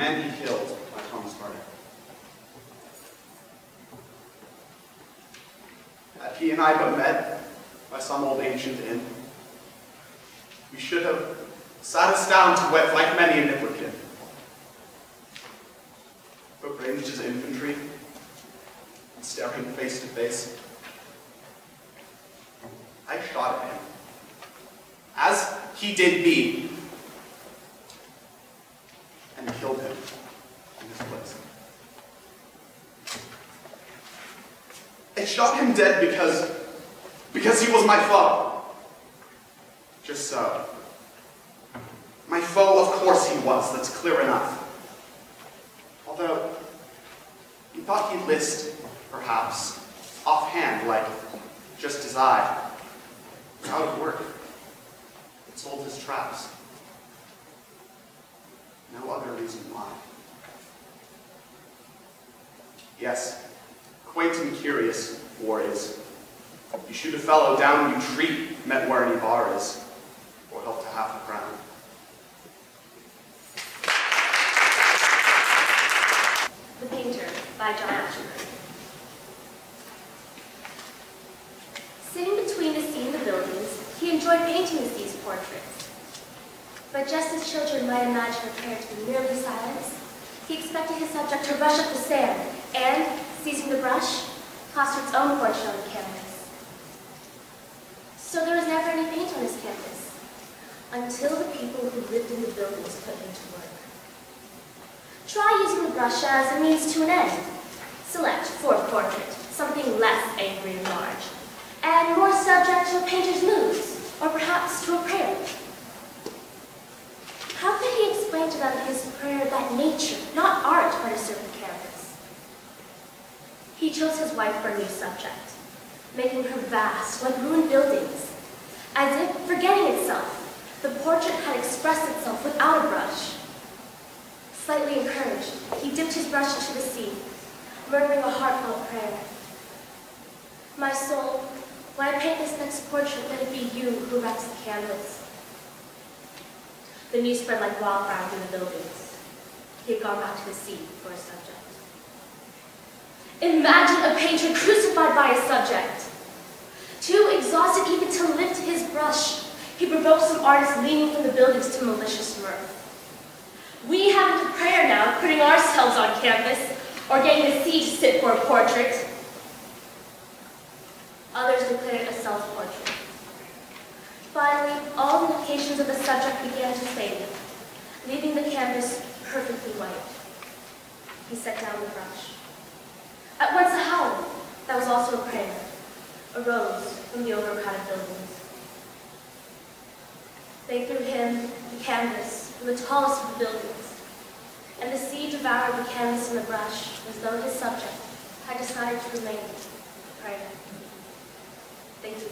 man he killed by Tom's murder. Had he and I but met by some old ancient inn, we should have sat us down to wet like many a nipperkin. But ranged as infantry, and staring face to face, I shot at him, as he did me, and killed him in his place. I shot him dead because he was my foe. Just so. My foe, of course he was, that's clear enough. Although, he thought he'd list, perhaps, offhand, like, just as I, out of work, had sold his traps. No other reason why. Yes, quaint and curious, war is. You shoot a fellow down, you treat, met where any bar is, or help to half the crown. The Painter, by John Ashford. Sitting between the sea and the buildings, he enjoyed painting the sea's portraits. But just as children might imagine a prayer to be merely silence, he expected his subject to rush up the sand and, seizing the brush, plaster its own portrait on the canvas. So there was never any paint on his canvas, until the people who lived in the buildings put him to work. Try using the brush as a means to an end. Select, for a portrait, something less angry and large, and more subject to a painter's moods, or perhaps to a prayer. How could he explain to them his prayer that nature, not art, might serve the canvas? He chose his wife for a new subject, making her vast, like ruined buildings, as if, forgetting itself, the portrait had expressed itself without a brush. Slightly encouraged, he dipped his brush into the sea, murmuring a heartfelt prayer. My soul, when I paint this next portrait, let it be you who wrecks the canvas. The news spread like wildfire through the buildings. He had gone back to the sea for a subject. Imagine a painter crucified by a subject. Too exhausted even to lift his brush, he provoked some artists leaning from the buildings to malicious mirth. We haven't a prayer now, putting ourselves on canvas, or getting the sea to sit for a portrait. Others declared it a self-portrait. Finally, all indications of the subject began to fade, leaving the canvas perfectly white. He set down the brush. At once a howl, that was also a prayer, arose from the overcrowded buildings. They threw him, the canvas, from the tallest of the buildings, and the sea devoured the canvas and the brush as though his subject had decided to remain a prayer. Thank you.